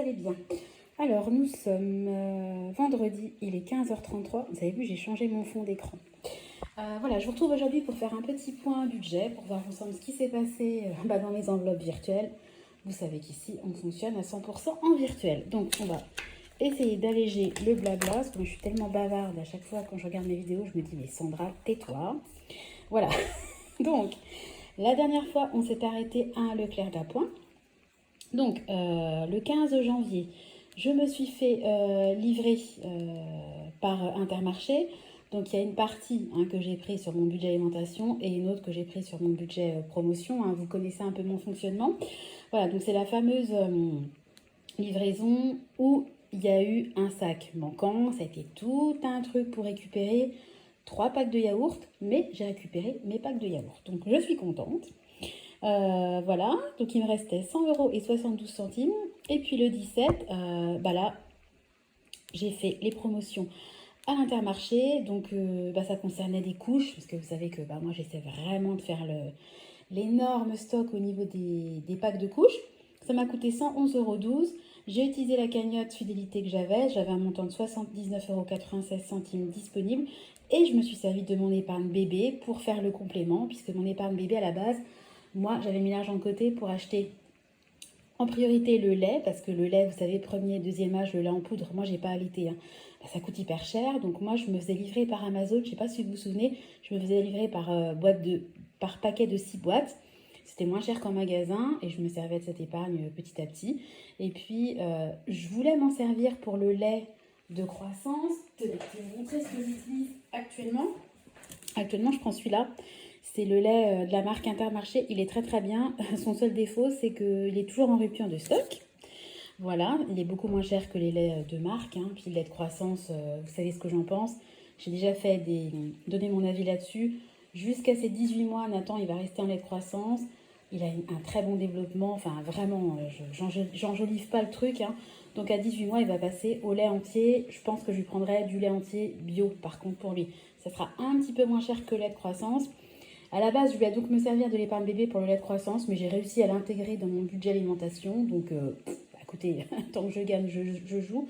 allez bien. Alors, nous sommes vendredi, il est 15h33. Vous avez vu, j'ai changé mon fond d'écran. Voilà, je vous retrouve aujourd'hui pour faire un petit point budget, pour voir ensemble ce qui s'est passé dans mes enveloppes virtuelles. Vous savez qu'ici, on fonctionne à 100% en virtuel. Donc, on va essayer d'alléger le blabla, parce que je suis tellement bavarde à chaque fois quand je regarde mes vidéos, je me dis, mais Sandra, tais-toi. Voilà. Donc, la dernière fois, on s'est arrêté à un Leclerc d'Appoint. Donc, le 15 janvier, je me suis fait livrer par Intermarché. Donc, il y a une partie que j'ai pris sur mon budget alimentation et une autre que j'ai pris sur mon budget promotion. Vous connaissez un peu mon fonctionnement. Voilà, donc c'est la fameuse livraison où il y a eu un sac manquant. Ça a été tout un truc pour récupérer 3 packs de yaourt, mais j'ai récupéré mes packs de yaourt. Donc, je suis contente. Voilà, donc il me restait 100,72 €. Et puis le 17, là, j'ai fait les promotions à l'Intermarché. Donc ça concernait des couches, parce que vous savez que moi j'essaie vraiment de faire l'énorme stock au niveau des packs de couches. Ça m'a coûté 111,12 €. J'ai utilisé la cagnotte fidélité que j'avais un montant de 79,96 € disponible. Et je me suis servi de mon épargne bébé pour faire le complément, puisque mon épargne bébé à la base, moi, j'avais mis l'argent de côté pour acheter en priorité le lait, parce que le lait, vous savez, premier, deuxième âge, le lait en poudre, moi, j'ai pas allaité. Ça coûte hyper cher. Donc, moi, je me faisais livrer par Amazon. Je sais pas si vous vous souvenez, je me faisais livrer par paquet de 6 boîtes. C'était moins cher qu'en magasin et je me servais de cette épargne petit à petit. Et puis, je voulais m'en servir pour le lait de croissance. Je vais vous montrer ce que j'utilise actuellement. Actuellement, je prends celui-là. C'est le lait de la marque Intermarché. Il est très très bien. Son seul défaut, c'est qu'il est toujours en rupture de stock. Voilà, il est beaucoup moins cher que les laits de marque. Puis le lait de croissance, vous savez ce que j'en pense. J'ai déjà donné mon avis là-dessus. Jusqu'à ses 18 mois, Nathan, il va rester en lait de croissance. Il a un très bon développement. Enfin, vraiment, j'enjolive pas le truc. Donc à 18 mois, il va passer au lait entier. Je pense que je lui prendrai du lait entier bio, par contre, pour lui. Ça sera un petit peu moins cher que le lait de croissance. À la base, je vais donc me servir de l'épargne bébé pour le lait de croissance, mais j'ai réussi à l'intégrer dans mon budget alimentation. Donc, écoutez, tant que je gagne, je joue.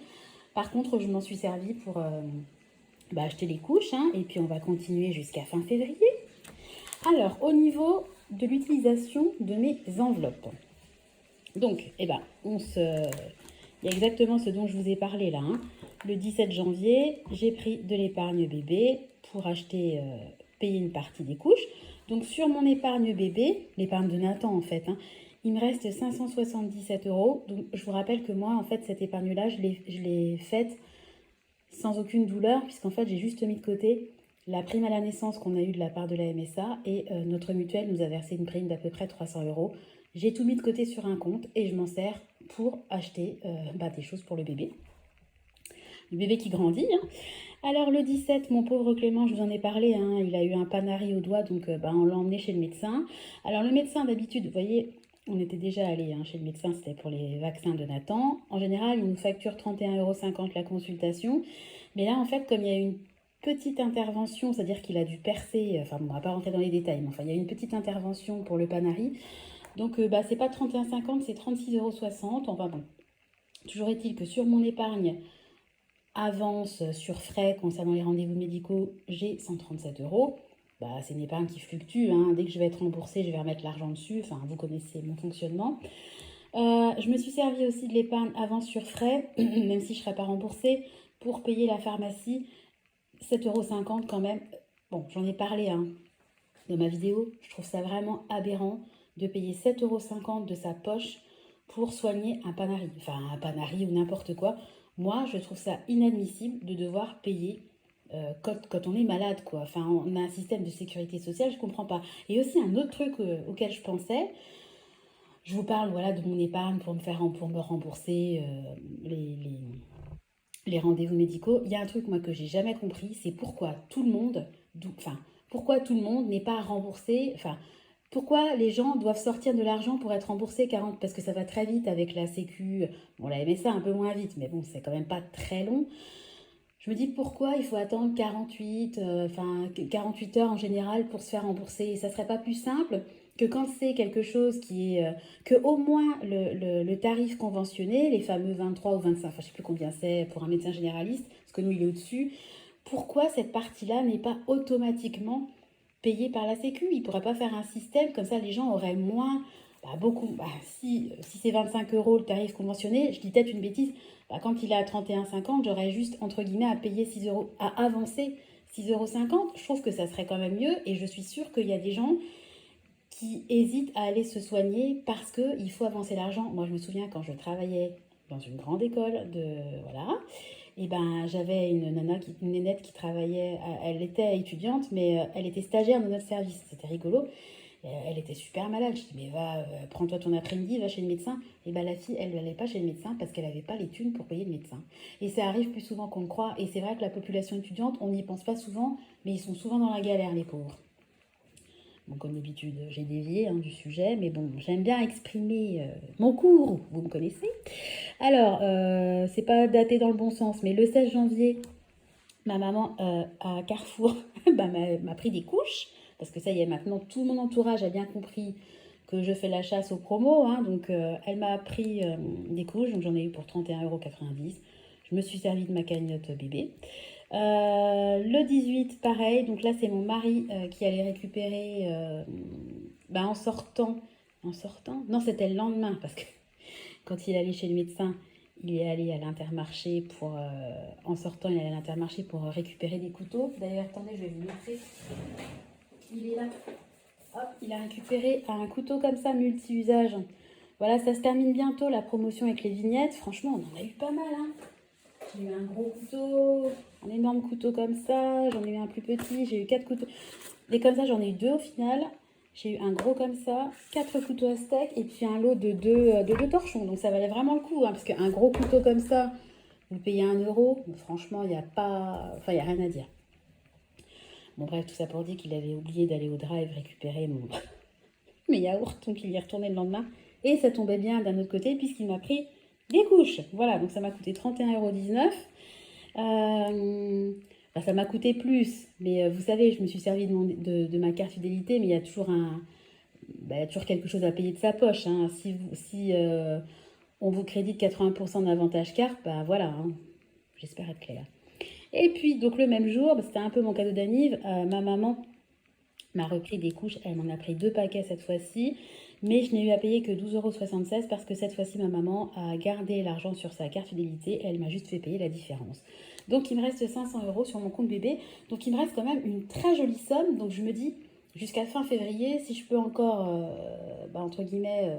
Par contre, je m'en suis servi pour acheter les couches, et puis on va continuer jusqu'à fin février. Alors, au niveau de l'utilisation de mes enveloppes. Donc, il y a exactement ce dont je vous ai parlé là. Le 17 janvier, j'ai pris de l'épargne bébé pour acheter, payer une partie des couches. Donc, sur mon épargne bébé, l'épargne de Nathan en fait, il me reste 577 €. Donc, je vous rappelle que moi, en fait, cette épargne-là, je l'ai faite sans aucune douleur, puisqu'en fait, j'ai juste mis de côté la prime à la naissance qu'on a eue de la part de la MSA et notre mutuelle nous a versé une prime d'à peu près 300 €. J'ai tout mis de côté sur un compte et je m'en sers pour acheter des choses pour le bébé. Le bébé qui grandit. Alors le 17, mon pauvre Clément, je vous en ai parlé, il a eu un panari au doigt, donc on l'a emmené chez le médecin. Alors le médecin d'habitude, vous voyez, on était déjà allé chez le médecin, c'était pour les vaccins de Nathan. En général, il nous facture 31,50 € la consultation. Mais là, en fait, comme il y a une petite intervention, c'est-à-dire qu'il a dû percer, on ne va pas rentrer dans les détails, mais il y a une petite intervention pour le panari. Donc, c'est pas 31,50, c'est 36,60 €. Enfin bon, toujours est-il que sur mon épargne avance sur frais concernant les rendez-vous médicaux, j'ai 137 €. C'est une épargne qui fluctue. Dès que je vais être remboursée, je vais remettre l'argent dessus. Enfin, vous connaissez mon fonctionnement. Je me suis servi aussi de l'épargne avance sur frais, même si je ne serai pas remboursée, pour payer la pharmacie. 7,50 € quand même. Bon, j'en ai parlé dans ma vidéo. Je trouve ça vraiment aberrant de payer 7,50 € de sa poche pour soigner un panari. Enfin, un panari ou n'importe quoi. Moi, je trouve ça inadmissible de devoir payer quand on est malade, quoi. Enfin, on a un système de sécurité sociale, je ne comprends pas. Et aussi un autre truc auquel je pensais, je vous parle de mon épargne pour me rembourser les rendez-vous médicaux. Il y a un truc, moi, que j'ai jamais compris, c'est pourquoi tout le monde n'est pas remboursé. Pourquoi les gens doivent sortir de l'argent pour être remboursés 40, parce que ça va très vite avec la Sécu. Bon, la MSA un peu moins vite, mais bon, c'est quand même pas très long. Je me dis pourquoi il faut attendre 48 heures en général pour se faire rembourser. Ça serait pas plus simple que quand c'est quelque chose qui est... que au moins le tarif conventionné, les fameux 23 ou 25, enfin je ne sais plus combien c'est pour un médecin généraliste, parce que nous il est au-dessus, pourquoi cette partie-là n'est pas automatiquement payée par la Sécu? Il ne pourrait pas faire un système comme ça, les gens auraient moins... si c'est 25 euros le tarif conventionné, je dis peut-être une bêtise, quand il est à 31,50, j'aurais juste, entre guillemets, à payer 6 euros, à avancer 6,50 €. Je trouve que ça serait quand même mieux et je suis sûre qu'il y a des gens qui hésitent à aller se soigner parce qu'il faut avancer l'argent. Moi, je me souviens quand je travaillais dans une grande école voilà, et ben j'avais une nana, une nénette qui travaillait, elle était étudiante, mais elle était stagiaire de notre service. C'était rigolo. Elle était super malade. Je dis, mais va, prends-toi ton après-midi, va chez le médecin. Et ben la fille, elle n'allait pas chez le médecin parce qu'elle n'avait pas les thunes pour payer le médecin. Et ça arrive plus souvent qu'on le croit. Et c'est vrai que la population étudiante, on n'y pense pas souvent, mais ils sont souvent dans la galère, les pauvres. Bon, comme d'habitude, j'ai dévié du sujet, mais bon, j'aime bien exprimer mon cours, vous me connaissez. Alors, c'est pas daté dans le bon sens, mais le 16 janvier, ma maman à Carrefour m'a pris des couches, parce que ça y est, maintenant tout mon entourage a bien compris que je fais la chasse aux promos, donc elle m'a pris des couches, donc j'en ai eu pour 31,90 €. Je me suis servi de ma cagnotte bébé. Le 18, pareil, donc là c'est mon mari qui allait récupérer en sortant. En sortant? Non, c'était le lendemain, parce que quand il allait chez le médecin, il est allé à l'Intermarché pour... en sortant, il est allé à l'Intermarché pour récupérer des couteaux. D'ailleurs, attendez, je vais vous montrer. Il est là. Hop, il a récupéré un couteau comme ça, multi-usage. Voilà, ça se termine bientôt, la promotion avec les vignettes. Franchement, on en a eu pas mal, J'ai eu un gros couteau, un énorme couteau comme ça. J'en ai eu un plus petit. J'ai eu 4 couteaux. Et comme ça, j'en ai eu 2 au final. J'ai eu un gros comme ça, 4 couteaux à steak et puis un lot de 2 torchons. Donc ça valait vraiment le coup, parce qu'un gros couteau comme ça, vous payez 1 €. Franchement, il n'y a pas... Enfin, il n'y a rien à dire. Bon bref, tout ça pour dire qu'il avait oublié d'aller au drive récupérer mes yaourts. Donc il y est retourné le lendemain. Et ça tombait bien d'un autre côté puisqu'il m'a pris des couches. Voilà, donc ça m'a coûté 31,19 €. Ça m'a coûté plus, mais vous savez, je me suis servi de ma carte fidélité, mais il y a toujours quelque chose à payer de sa poche. Si on vous crédite 80% d'avantage carte, voilà, j'espère être claire. Et puis, donc le même jour, c'était un peu mon cadeau d'anniv, ma maman m'a repris des couches, elle m'en a pris 2 paquets cette fois-ci, mais je n'ai eu à payer que 12,76 € parce que cette fois-ci, ma maman a gardé l'argent sur sa carte fidélité et elle m'a juste fait payer la différence. Donc il me reste 500 € sur mon compte bébé, donc il me reste quand même une très jolie somme, donc je me dis, jusqu'à fin février, si je peux encore, entre guillemets,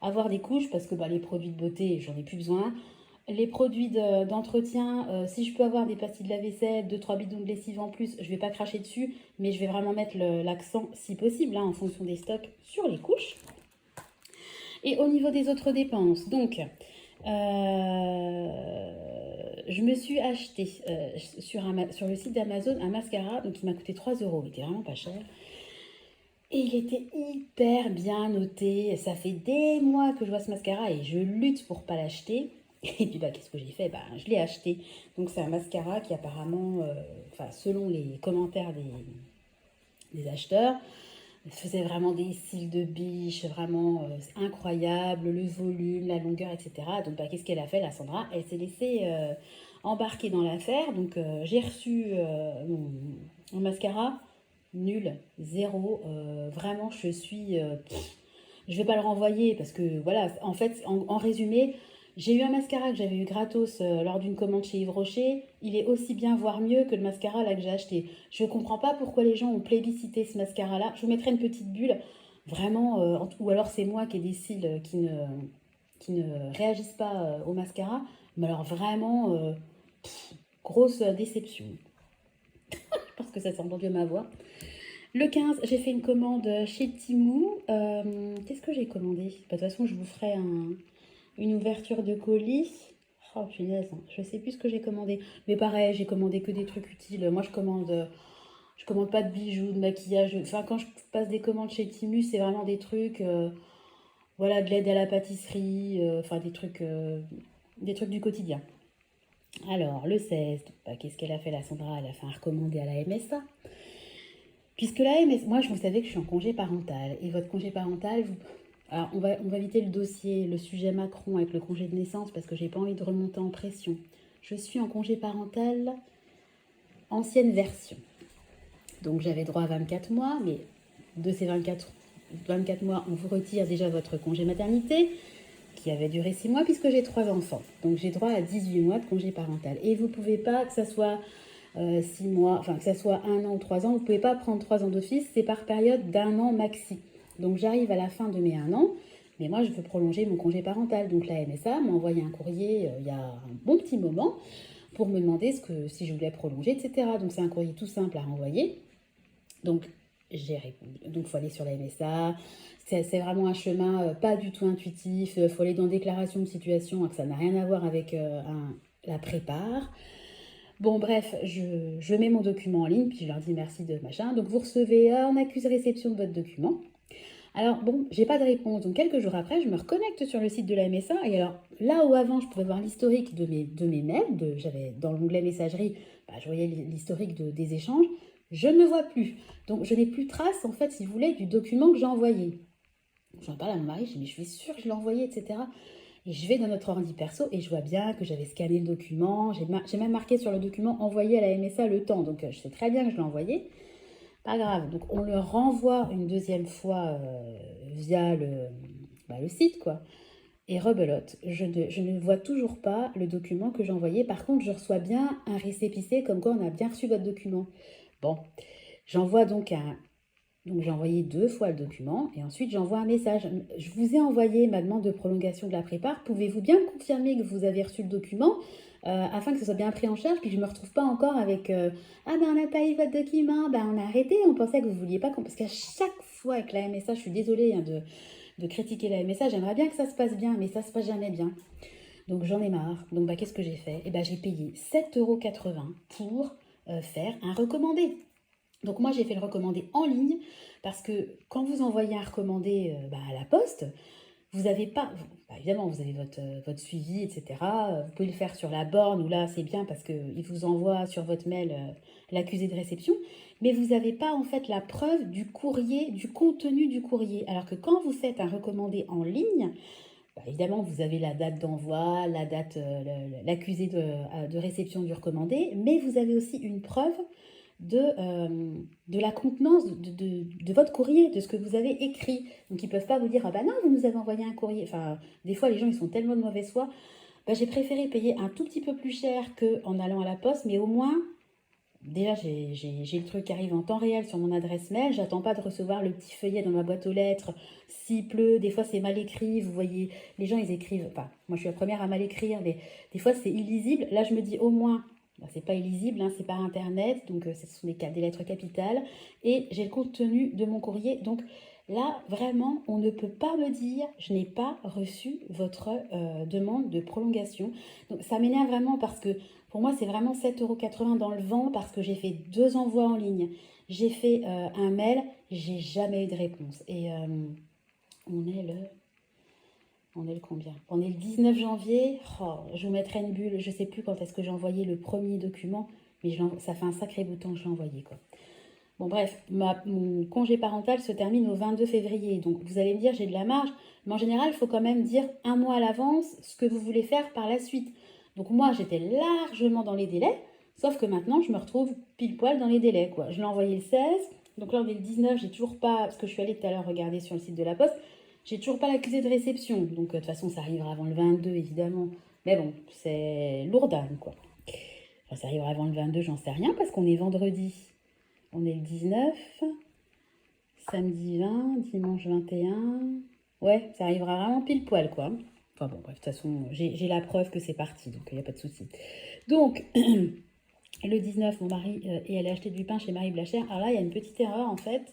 avoir des couches, parce que les produits de beauté, j'en ai plus besoin. Les produits d'entretien, si je peux avoir des pastilles de lave-vaisselle, 2-3 bidons de lessive en plus, je ne vais pas cracher dessus, mais je vais vraiment mettre l'accent, si possible, en fonction des stocks, sur les couches. Et au niveau des autres dépenses, donc, je me suis acheté sur le site d'Amazon un mascara, donc il m'a coûté 3 €, il était vraiment pas cher. Et il était hyper bien noté. Ça fait des mois que je vois ce mascara et je lutte pour pas l'acheter. Et puis qu'est-ce que j'ai fait? Je l'ai acheté. Donc c'est un mascara qui apparemment, selon les commentaires des acheteurs, faisait vraiment des cils de biche, vraiment incroyable, le volume, la longueur, etc. Donc qu'est-ce qu'elle a fait, la Sandra? Elle s'est laissée embarquer dans l'affaire. Donc j'ai reçu mon mascara. Nul, zéro, vraiment je suis... je vais pas le renvoyer parce que voilà, en fait, en résumé, j'ai eu un mascara que j'avais eu gratos lors d'une commande chez Yves Rocher. Il est aussi bien, voire mieux que le mascara là que j'ai acheté. Je comprends pas pourquoi les gens ont plébiscité ce mascara là. Je vous mettrai une petite bulle, vraiment, ou alors c'est moi qui ai des cils qui ne réagissent pas au mascara. Mais alors vraiment, grosse déception. Parce que ça s'est entendu à ma voix. Le 15, j'ai fait une commande chez Temu. Qu'est-ce que j'ai commandé? De toute façon, je vous ferai une ouverture de colis. Oh punaise, je sais plus ce que j'ai commandé. Mais pareil, j'ai commandé que des trucs utiles. Moi, je commande pas de bijoux, de maquillage. Enfin, quand je passe des commandes chez Temu, c'est vraiment des trucs, voilà, de l'aide à la pâtisserie, des trucs du quotidien. Alors, le 16, qu'est-ce qu'elle a fait, la Sandra? Elle a fait un recommandé à la MSA. Puisque là, moi, je vous savez que je suis en congé parental. Et votre congé parental, alors on va éviter le dossier, le sujet Macron avec le congé de naissance parce que j'ai pas envie de remonter en pression. Je suis en congé parental ancienne version. Donc j'avais droit à 24 mois, mais de ces 24 mois, on vous retire déjà votre congé maternité, qui avait duré 6 mois puisque j'ai 3 enfants. Donc j'ai droit à 18 mois de congé parental. Et vous ne pouvez pas, que ça soit 6 mois, enfin que ça soit 1 an ou 3 ans, vous ne pouvez pas prendre 3 ans d'office, c'est par période d'1 an maxi. Donc j'arrive à la fin de mes 1 an, mais moi je veux prolonger mon congé parental. Donc la MSA m'a envoyé un courrier il y a un bon petit moment pour me demander si je voulais prolonger, etc. Donc c'est un courrier tout simple à renvoyer. Donc j'ai répondu. Donc il faut aller sur la MSA. C'est vraiment un chemin pas du tout intuitif. Il faut aller dans déclaration de situation, que ça n'a rien à voir avec la prépare. Bon, bref, je mets mon document en ligne, puis je leur dis merci de machin. Donc vous recevez un accusé réception de votre document. Alors bon, j'ai pas de réponse. Donc quelques jours après, je me reconnecte sur le site de la MSA. Et alors là où avant, je pouvais voir l'historique de mes mails, j'avais dans l'onglet messagerie, je voyais l'historique des échanges. Je ne le vois plus. Donc je n'ai plus trace, en fait, si vous voulez, du document que j'ai envoyé. J'en parle à mon mari, je dis mais je suis sûre que je l'ai envoyé, etc. Et je vais dans notre ordi perso et je vois bien que j'avais scanné le document. J'ai même marqué sur le document envoyé à la MSA le temps. Donc je sais très bien que je l'ai envoyé. Pas grave. Donc on le renvoie une deuxième fois via le site, quoi. Et rebelote, je ne vois toujours pas le document que j'ai envoyé. Par contre, je reçois bien un récépissé comme quoi on a bien reçu votre document. Bon, j'envoie donc Donc j'ai envoyé 2 fois le document et ensuite j'envoie un message. Je vous ai envoyé ma demande de prolongation de la prépare. Pouvez-vous bien confirmer que vous avez reçu le document afin que ce soit bien pris en charge puis que je ne me retrouve pas encore avec ah ben on n'a pas eu votre document, ben on a arrêté, on pensait que vous ne vouliez pas. Parce qu'à chaque fois avec la MSA, je suis désolée de critiquer la MSA, j'aimerais bien que ça se passe bien, mais ça se passe jamais bien. Donc j'en ai marre. Donc qu'est-ce que j'ai fait? J'ai payé 7,80 € pour faire un recommandé. Donc moi j'ai fait le recommandé en ligne parce que quand vous envoyez un recommandé à la poste, vous n'avez pas, évidemment vous avez votre suivi, etc. Vous pouvez le faire sur la borne où là c'est bien parce qu'il vous envoie sur votre mail l'accusé de réception, mais vous n'avez pas en fait la preuve du courrier, du contenu du courrier. Alors que quand vous faites un recommandé en ligne, évidemment vous avez la date d'envoi, la date, l'accusé de réception du recommandé, mais vous avez aussi une preuve de la contenance de votre courrier, de ce que vous avez écrit. Donc ils ne peuvent pas vous dire ah bah non, vous nous avez envoyé un courrier. Enfin, des fois les gens ils sont tellement de mauvaise foi. J'ai préféré payer un tout petit peu plus cher qu'en allant à la poste, mais au moins déjà j'ai le truc qui arrive en temps réel sur mon adresse mail. J'attends pas de recevoir le petit feuillet dans ma boîte aux lettres. S'il pleut, des fois c'est mal écrit. Vous voyez, les gens ils écrivent. Enfin, moi je suis la première à mal écrire, mais des fois c'est illisible. Là je me dis au moins c'est pas illisible, c'est par internet, donc ce sont des lettres capitales, et j'ai le contenu de mon courrier. Donc là, vraiment, on ne peut pas me dire je n'ai pas reçu votre demande de prolongation. Donc ça m'énerve vraiment parce que pour moi, c'est vraiment 7,80 € dans le vent parce que j'ai fait 2 envois en ligne. J'ai fait un mail, j'ai jamais eu de réponse. Et on est le combien? On est le 19 janvier. Oh, je vous mettrai une bulle. Je ne sais plus quand est-ce que j'ai envoyé le premier document, mais ça fait un sacré bout de temps que je l'ai envoyé, quoi. Bon, bref, mon congé parental se termine au 22 février. Donc, vous allez me dire, j'ai de la marge. Mais en général, il faut quand même dire 1 mois à l'avance ce que vous voulez faire par la suite. Donc, moi, j'étais largement dans les délais. Sauf que maintenant, je me retrouve pile poil dans les délais, quoi. Je l'ai envoyé le 16. Donc là, on est le 19. J'ai toujours pas, parce que je suis allée tout à l'heure regarder sur le site de la Poste, j'ai toujours pas l'accusé de réception. Donc, de toute façon, ça arrivera avant le 22, évidemment. Mais bon, c'est lourdane, quoi. Enfin, ça arrivera avant le 22, j'en sais rien, parce qu'on est vendredi. On est le 19, samedi 20, dimanche 21. Ouais, ça arrivera vraiment pile poil, quoi. Enfin bon, bref, de toute façon, j'ai la preuve que c'est parti, donc il n'y a pas de souci. Donc, le 19, mon mari est allé acheter du pain chez Marie Blachère. Alors là, il y a une petite erreur, en fait.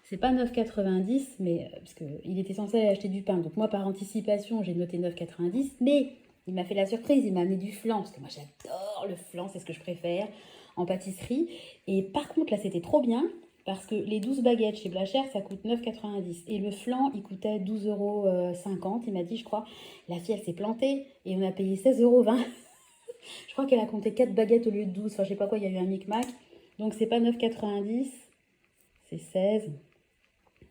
C'est pas 9,90, mais parce qu'il était censé aller acheter du pain. Donc moi, par anticipation, j'ai noté 9,90, mais il m'a fait la surprise, il m'a amené du flan, parce que moi, j'adore le flan, c'est ce que je préfère en pâtisserie. Et par contre, là, c'était trop bien, parce que les 12 baguettes chez Blachère, ça coûte 9,90. Et le flan, il coûtait 12,50 €, il m'a dit, je crois. La fille, elle s'est plantée, et on a payé 16,20 €. Je crois qu'elle a compté 4 baguettes au lieu de 12. Enfin, je sais pas quoi, il y a eu un micmac. Donc, c'est pas 9,90, c'est 16.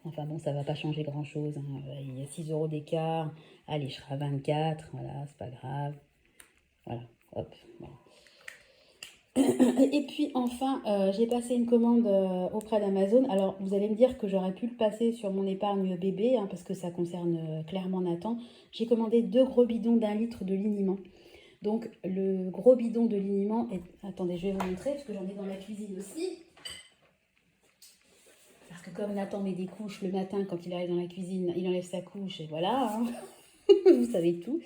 Enfin bon, ça va pas changer grand-chose, hein. Il y a 6 € d'écart. Allez, je serai à 24. Voilà, c'est pas grave. Voilà, hop, voilà. Et puis enfin, j'ai passé une commande auprès d'Amazon. Alors, vous allez me dire que j'aurais pu le passer sur mon épargne bébé, hein, parce que ça concerne clairement Nathan. J'ai commandé 2 gros bidons d'1 litre de liniment. Donc, le gros bidon de liniment est... Attendez, je vais vous montrer, parce que j'en ai dans la cuisine aussi. Parce que comme Nathan met des couches le matin, quand il arrive dans la cuisine, il enlève sa couche, et voilà, hein. Vous savez tout.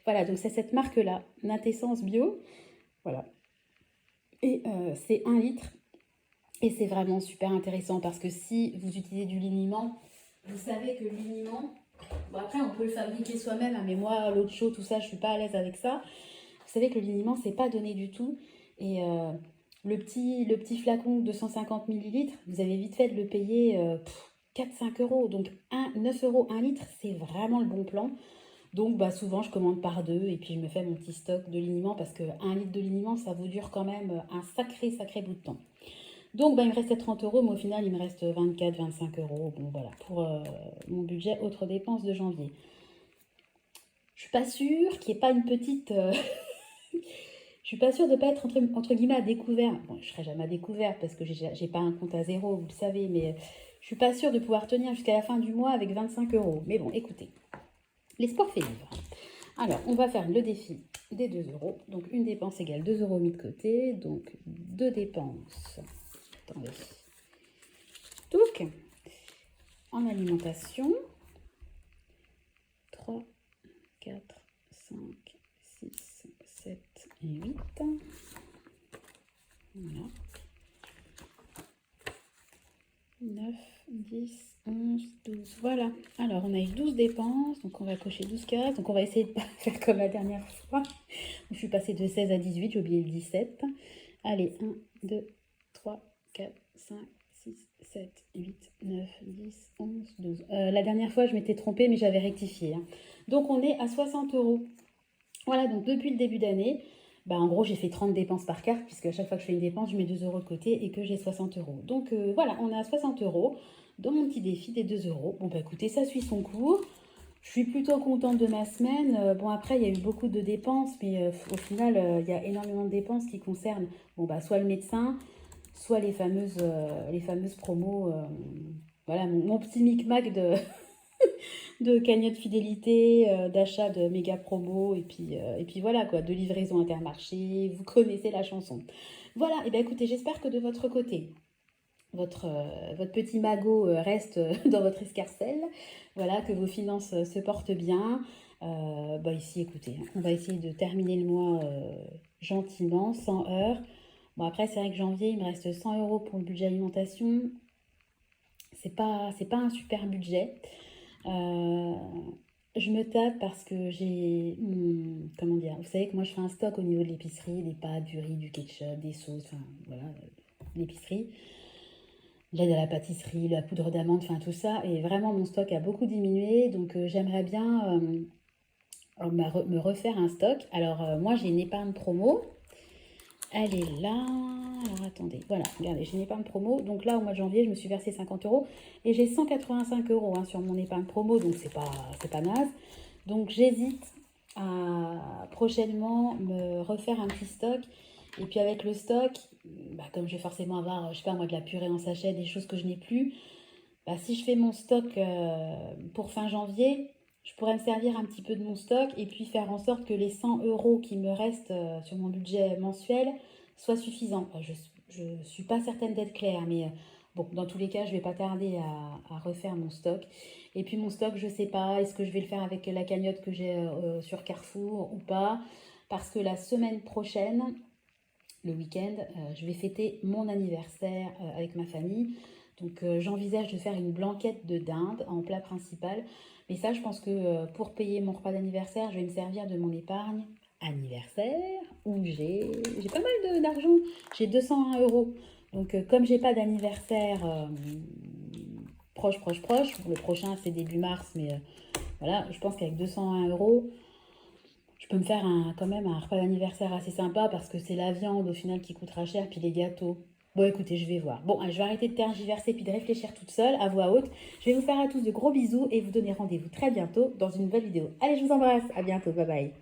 Voilà, donc c'est cette marque-là, Natessence Bio. Voilà. Et c'est 1 litre. Et c'est vraiment super intéressant parce que si vous utilisez du liniment, vous savez que le liniment, bon après on peut le fabriquer soi-même, hein, mais moi l'eau de chaud, tout ça, je suis pas à l'aise avec ça. Vous savez que le liniment, c'est pas donné du tout. Et le petit flacon de 150 millilitres, vous avez vite fait de le payer 4-5 euros. Donc 9 € 1 litre, c'est vraiment le bon plan. Donc bah, souvent je commande par 2 et puis je me fais mon petit stock de liniment parce que 1 litre de liniment, ça vous dure quand même un sacré bout de temps. Donc, bah, il me restait 30 €, mais au final, il me reste 24-25 €. Bon, voilà, pour mon budget autres dépenses de janvier. Je suis pas sûre qu'il n'y ait pas une petite... Je suis pas sûre de ne pas être entre guillemets à découvert. Bon, je serai jamais à découvert parce que j'ai pas un compte à zéro, vous le savez, mais je suis pas sûre de pouvoir tenir jusqu'à la fin du mois avec 25 €. Mais bon, écoutez, l'espoir fait vivre. Alors, on va faire le défi des 2 €. Donc, une dépense égale 2 € mis de côté. Donc, 2 dépenses. Attendez. Donc, en alimentation, 3, 4, 5, 6, 7 et 8. Voilà. 9, 10, 11, 12. Voilà. Alors, on a eu 12 dépenses. Donc, on va cocher 12 cases. Donc, on va essayer de ne pas faire comme la dernière fois. Je suis passée de 16 à 18. J'ai oublié le 17. Allez, 1, 2, 3, 4, 5, 6, 7, 8, 9, 10, 11, 12. La dernière fois, je m'étais trompée, mais j'avais rectifié, hein. Donc, on est à 60 €. Voilà, donc depuis le début d'année, bah, en gros, j'ai fait 30 dépenses par carte, puisque à chaque fois que je fais une dépense, je mets 2 € de côté et que j'ai 60 €. Donc, voilà, on est à 60 € dans mon petit défi des 2 €. Bon, bah écoutez, ça suit son cours. Je suis plutôt contente de ma semaine. Bon, après, il y a eu beaucoup de dépenses, mais au final, il y a énormément de dépenses qui concernent bon, bah, soit le médecin, soit les fameuses promos. Voilà, mon petit micmac de cagnotte fidélité, d'achat de méga promos, et puis voilà quoi, de livraison Intermarché. Vous connaissez la chanson. Voilà, et bien écoutez, j'espère que de votre côté, votre petit magot reste dans votre escarcelle. Voilà, que vos finances se portent bien. Bah ici, écoutez, hein, on va essayer de terminer le mois gentiment, sans heurts. Bon, après, c'est vrai que janvier, il me reste 100 € pour le budget alimentation. C'est pas un super budget. Je me tape parce que j'ai... comment dire? Vous savez que moi, je fais un stock au niveau de l'épicerie, des pâtes, du riz, du ketchup, des sauces, enfin, voilà, l'épicerie. L'aide à la pâtisserie, la poudre d'amande, enfin tout ça. Et vraiment, mon stock a beaucoup diminué. Donc, j'aimerais bien me refaire un stock. Alors, moi, j'ai une épargne promo. Elle est là. Alors, attendez. Voilà, regardez, j'ai une épargne promo. Donc là, au mois de janvier, je me suis versé 50 €. Et j'ai 185 € hein, sur mon épargne promo. Donc, c'est pas naze. Donc, j'hésite à prochainement me refaire un petit stock. Et puis avec le stock, bah, comme je vais forcément avoir, je sais pas moi, de la purée en sachet, des choses que je n'ai plus, bah, si je fais mon stock pour fin janvier, je pourrais me servir un petit peu de mon stock et puis faire en sorte que les 100 € qui me restent sur mon budget mensuel soient suffisants. Je ne suis pas certaine d'être claire, mais bon, dans tous les cas, je ne vais pas tarder à refaire mon stock. Et puis mon stock, je ne sais pas, est-ce que je vais le faire avec la cagnotte que j'ai sur Carrefour ou pas? Parce que la semaine prochaine, le week-end, je vais fêter mon anniversaire avec ma famille. Donc j'envisage de faire une blanquette de dinde en plat principal. Mais ça, je pense que pour payer mon repas d'anniversaire, je vais me servir de mon épargne anniversaire où j'ai pas mal d'argent. J'ai 201 €. Donc comme j'ai pas d'anniversaire proche, le prochain c'est début mars, mais voilà, je pense qu'avec 201 €, je peux me faire quand même un repas d'anniversaire assez sympa parce que c'est la viande au final qui coûtera cher, puis les gâteaux. Bon, écoutez, je vais voir. Bon, je vais arrêter de tergiverser puis de réfléchir toute seule à voix haute. Je vais vous faire à tous de gros bisous et vous donner rendez-vous très bientôt dans une nouvelle vidéo. Allez, je vous embrasse. À bientôt. Bye bye.